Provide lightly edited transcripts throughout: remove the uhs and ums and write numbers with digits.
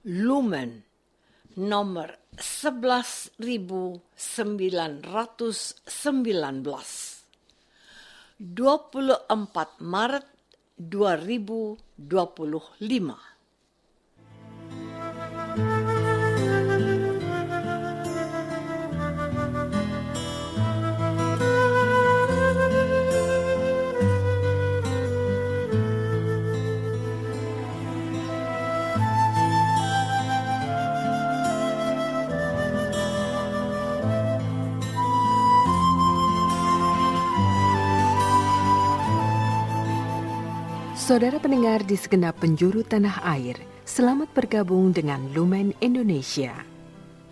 Lumen nomor 11.919, 24 Maret 2025. Saudara pendengar di segenap penjuru tanah air, selamat bergabung dengan Lumen Indonesia.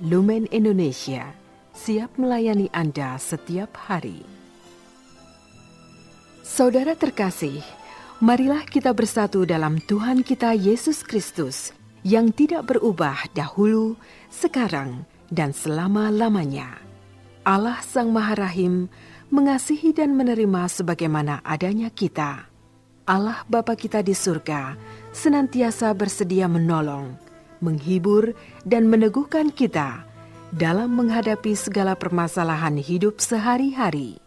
Lumen Indonesia, siap melayani Anda setiap hari. Saudara terkasih, marilah kita bersatu dalam Tuhan kita Yesus Kristus yang tidak berubah dahulu, sekarang, dan selama-lamanya. Allah Sang Maha Rahim mengasihi dan menerima sebagaimana adanya kita. Allah Bapa kita di surga senantiasa bersedia menolong, menghibur, dan meneguhkan kita dalam menghadapi segala permasalahan hidup sehari-hari.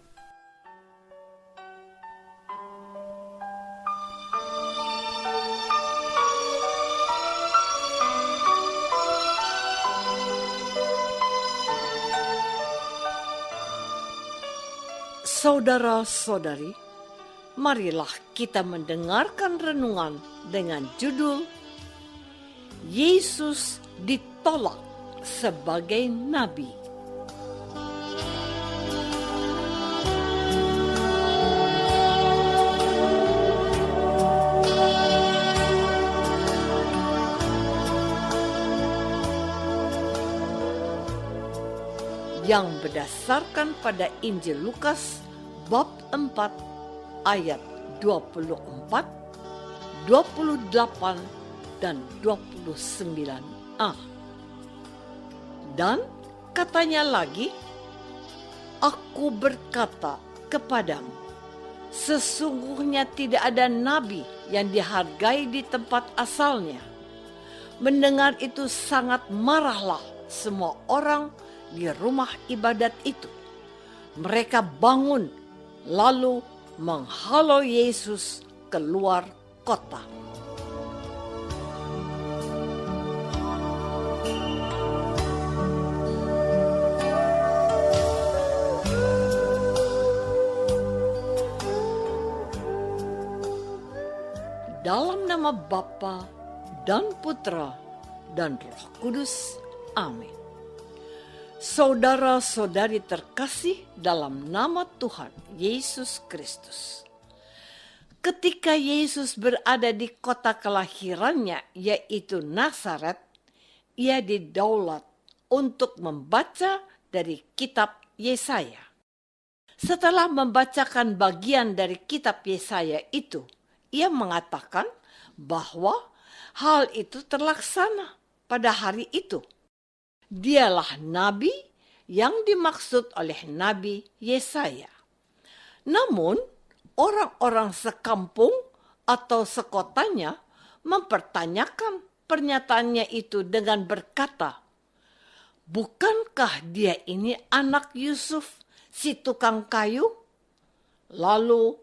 Saudara-saudari, marilah kita mendengarkan renungan dengan judul Yesus ditolak sebagai Nabi. Yang berdasarkan pada Injil Lukas bab 4 ayat 24, 28, dan 29a. Dan katanya lagi, "Aku berkata kepadamu, sesungguhnya tidak ada nabi yang dihargai di tempat asalnya." Mendengar itu sangat marahlah semua orang di rumah ibadat itu. Mereka bangun lalu menghalau Yesus keluar kota. Dalam nama Bapa dan Putra dan Roh Kudus. Amin. Saudara-saudari terkasih dalam nama Tuhan Yesus Kristus. Ketika Yesus berada di kota kelahirannya, yaitu Nazaret, ia didaulat untuk membaca dari kitab Yesaya. Setelah membacakan bagian dari kitab Yesaya itu, ia mengatakan bahwa hal itu terlaksana pada hari itu. Dialah nabi yang dimaksud oleh Nabi Yesaya. Namun, orang-orang sekampung atau sekotanya mempertanyakan pernyataannya itu dengan berkata, "Bukankah dia ini anak Yusuf, si tukang kayu?" Lalu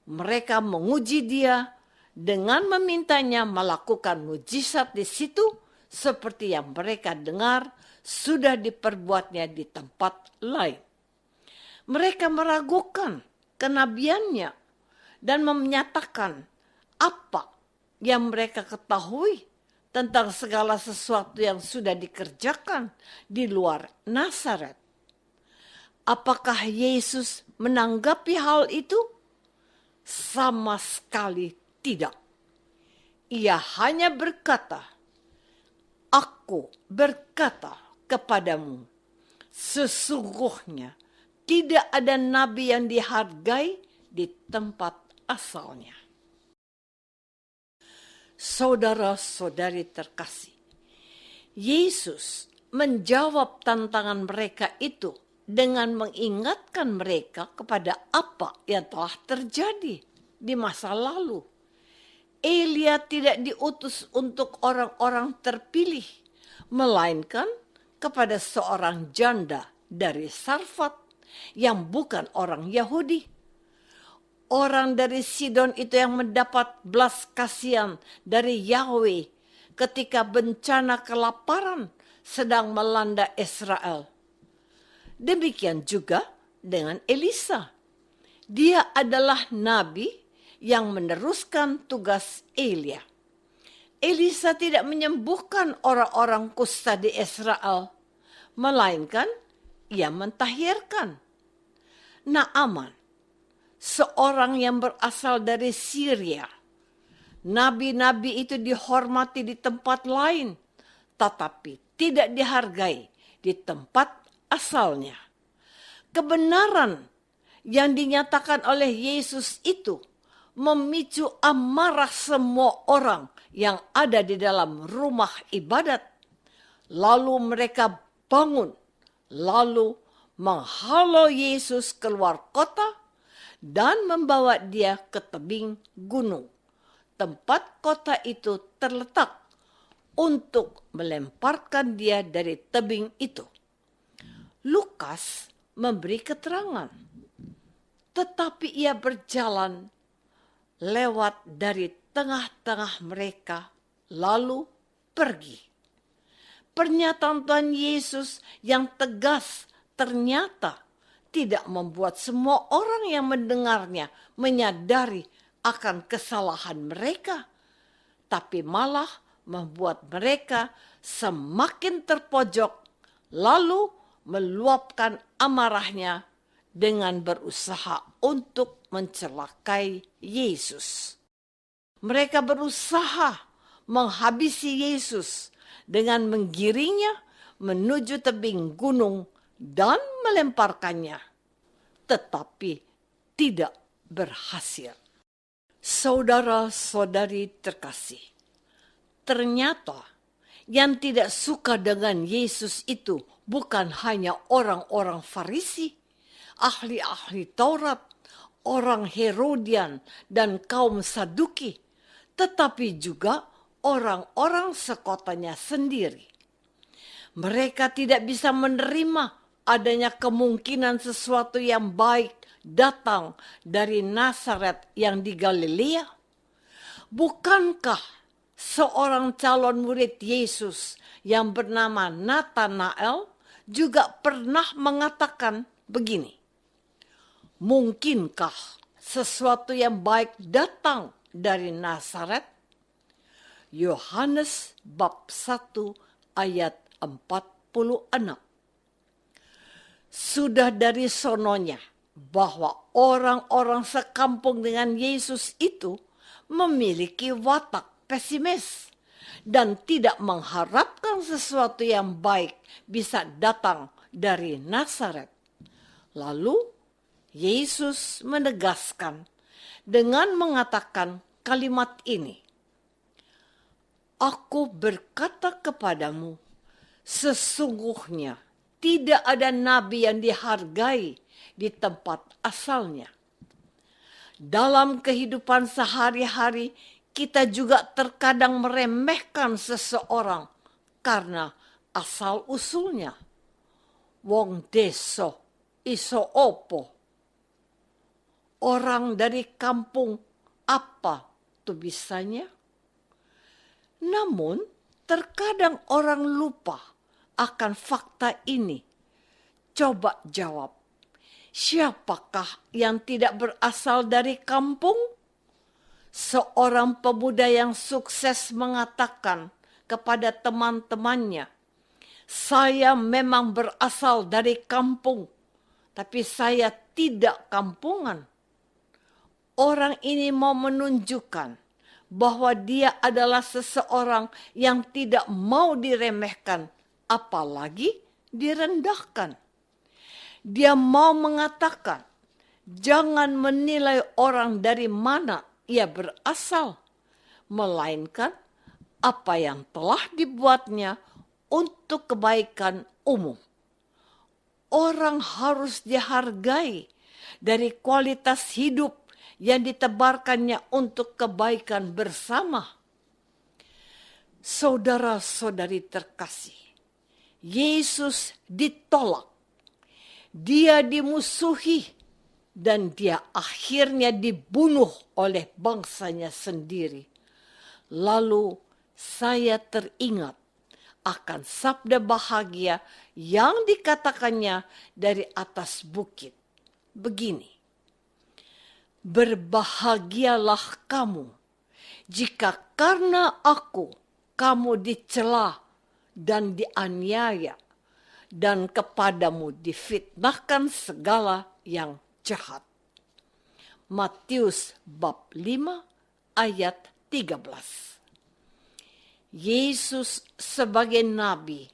mereka menguji dia dengan memintanya melakukan mujizat di situ seperti yang mereka dengar sudah diperbuatnya di tempat lain. Mereka meragukan kenabiannya dan menyatakan apa yang mereka ketahui tentang segala sesuatu yang sudah dikerjakan di luar Nazaret. Apakah Yesus menanggapi hal itu? Sama sekali tidak. Ia hanya berkata, "Aku berkata kepadamu, sesungguhnya tidak ada nabi yang dihargai di tempat asalnya." Saudara-saudari terkasih, Yesus menjawab tantangan mereka itu dengan mengingatkan mereka kepada apa yang telah terjadi di masa lalu. Elia tidak diutus untuk orang-orang terpilih, melainkan kepada seorang janda dari Sarfat yang bukan orang Yahudi. Orang dari Sidon itu yang mendapat belas kasihan dari Yahweh ketika bencana kelaparan sedang melanda Israel. Demikian juga dengan Elisa. Dia adalah nabi yang meneruskan tugas Elia. Elisa tidak menyembuhkan orang-orang kusta di Israel, melainkan ia mentahirkan. Naaman, seorang yang berasal dari Syria. Nabi-nabi itu dihormati di tempat lain, tetapi tidak dihargai di tempat asalnya. Kebenaran yang dinyatakan oleh Yesus itu memicu amarah semua orang yang ada di dalam rumah ibadat. Lalu mereka bangun, lalu menghalau Yesus keluar kota dan membawa dia ke tebing gunung. Tempat kota itu terletak untuk melemparkan dia dari tebing itu. Lukas memberi keterangan, tetapi ia berjalan lewat dari tengah-tengah mereka, lalu pergi. Pernyataan Tuhan Yesus yang tegas ternyata tidak membuat semua orang yang mendengarnya menyadari akan kesalahan mereka, tapi malah membuat mereka semakin terpojok, lalu meluapkan amarahnya dengan berusaha untuk mencelakai Yesus. Mereka berusaha menghabisi Yesus dengan menggiringnya menuju tebing gunung dan melemparkannya, tetapi tidak berhasil. Saudara-saudari terkasih, ternyata yang tidak suka dengan Yesus itu bukan hanya orang-orang Farisi, ahli-ahli Taurat, orang Herodian, dan kaum Saduki, tetapi juga orang-orang sekotanya sendiri. Mereka tidak bisa menerima adanya kemungkinan sesuatu yang baik datang dari Nazaret yang di Galilea. Bukankah seorang calon murid Yesus yang bernama Nathanael juga pernah mengatakan begini, mungkinkah sesuatu yang baik datang dari Nazaret? Yohanes bab 1 ayat 46. Sudah dari sononya bahwa orang-orang sekampung dengan Yesus itu memiliki watak pesimis dan tidak mengharapkan sesuatu yang baik bisa datang dari Nazaret. Lalu Yesus menegaskan dengan mengatakan kalimat ini, Aku berkata kepadamu, sesungguhnya tidak ada nabi yang dihargai di tempat asalnya. Dalam kehidupan sehari-hari, kita juga terkadang meremehkan seseorang karena asal-usulnya. Wong deso iso opo. Orang dari kampung apa tuh bisanya? Namun, terkadang orang lupa akan fakta ini. Coba jawab, siapakah yang tidak berasal dari kampung? Seorang pemuda yang sukses mengatakan kepada teman-temannya, saya memang berasal dari kampung, tapi saya tidak kampungan. Orang ini mau menunjukkan bahwa dia adalah seseorang yang tidak mau diremehkan, apalagi direndahkan. Dia mau mengatakan, jangan menilai orang dari mana ia berasal, melainkan apa yang telah dibuatnya untuk kebaikan umum. Orang harus dihargai dari kualitas hidup yang ditebarkannya untuk kebaikan bersama. Saudara-saudari terkasih, Yesus ditolak, dia dimusuhi, dan dia akhirnya dibunuh oleh bangsanya sendiri. Lalu saya teringat akan sabda bahagia yang dikatakannya dari atas bukit. Begini, berbahagialah kamu jika karena aku kamu dicela dan dianiaya, dan kepadamu difitnahkan segala yang jahat. Matius bab 5 ayat 13. Yesus sebagai nabi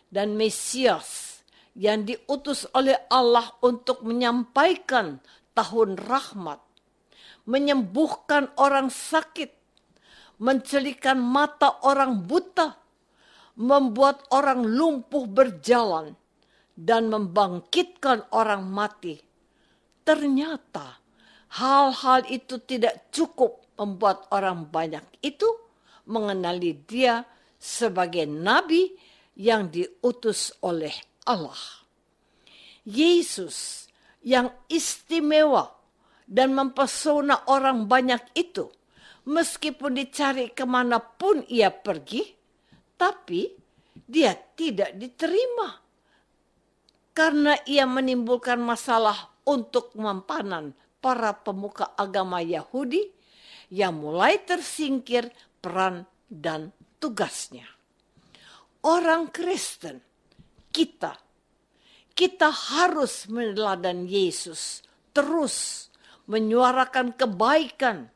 dan Mesias yang diutus oleh Allah untuk menyampaikan tahun rahmat, menyembuhkan orang sakit, mencelikan mata orang buta, membuat orang lumpuh berjalan, dan membangkitkan orang mati. Ternyata hal-hal itu tidak cukup membuat orang banyak itu mengenali dia sebagai nabi yang diutus oleh Allah. Yesus yang istimewa dan mempesona orang banyak itu, meskipun dicari kemanapun ia pergi, tapi dia tidak diterima karena ia menimbulkan masalah untuk mempanan para pemuka agama Yahudi yang mulai tersingkir peran dan tugasnya. Orang Kristen, kita harus meneladani Yesus, terus menyuarakan kebaikan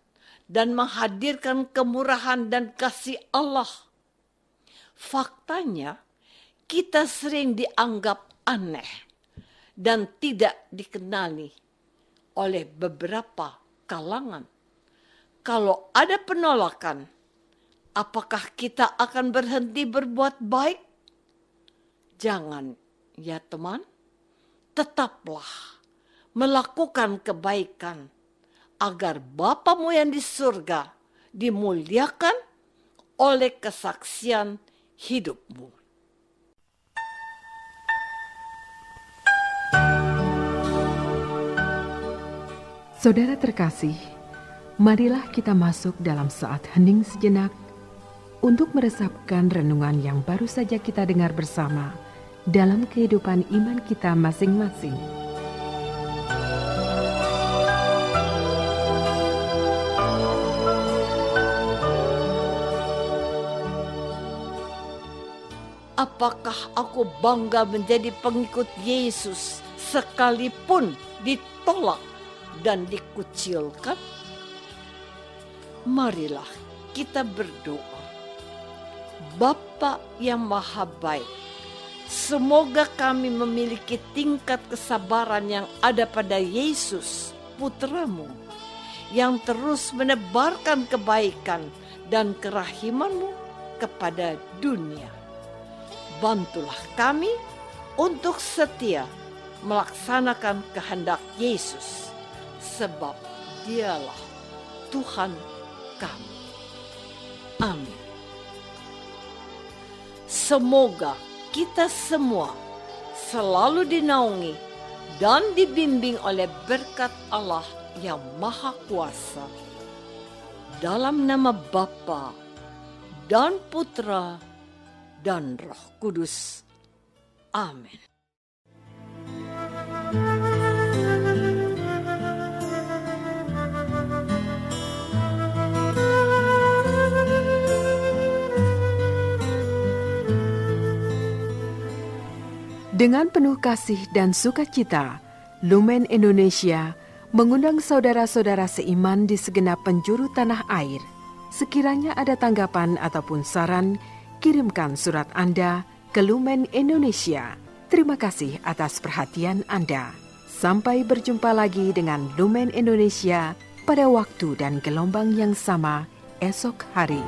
dan menghadirkan kemurahan dan kasih Allah. Faktanya, kita sering dianggap aneh dan tidak dikenali oleh beberapa kalangan. Kalau ada penolakan, apakah kita akan berhenti berbuat baik? Jangan, ya teman. Tetaplah melakukan kebaikan agar Bapamu yang di surga dimuliakan oleh kesaksian hidupmu. Saudara terkasih, marilah kita masuk dalam saat hening sejenak untuk meresapkan renungan yang baru saja kita dengar bersama dalam kehidupan iman kita masing-masing. Apakah aku bangga menjadi pengikut Yesus sekalipun ditolak dan dikucilkan? Marilah kita berdoa. Bapa yang Maha Baik, semoga kami memiliki tingkat kesabaran yang ada pada Yesus, Putra-Mu, yang terus menebarkan kebaikan dan kerahiman-Mu kepada dunia. Bantulah kami untuk setia melaksanakan kehendak Yesus, sebab Dialah Tuhan kami. Amin. Semoga kita semua selalu dinaungi dan dibimbing oleh berkat Allah yang Maha Kuasa. Dalam nama Bapa dan Putra dan Roh Kudus. Amin. Dengan penuh kasih dan sukacita, Lumen Indonesia mengundang saudara-saudara seiman di segenap penjuru tanah air. Sekiranya ada tanggapan ataupun saran, kirimkan surat Anda ke Lumen Indonesia. Terima kasih atas perhatian Anda. Sampai berjumpa lagi dengan Lumen Indonesia pada waktu dan gelombang yang sama esok hari.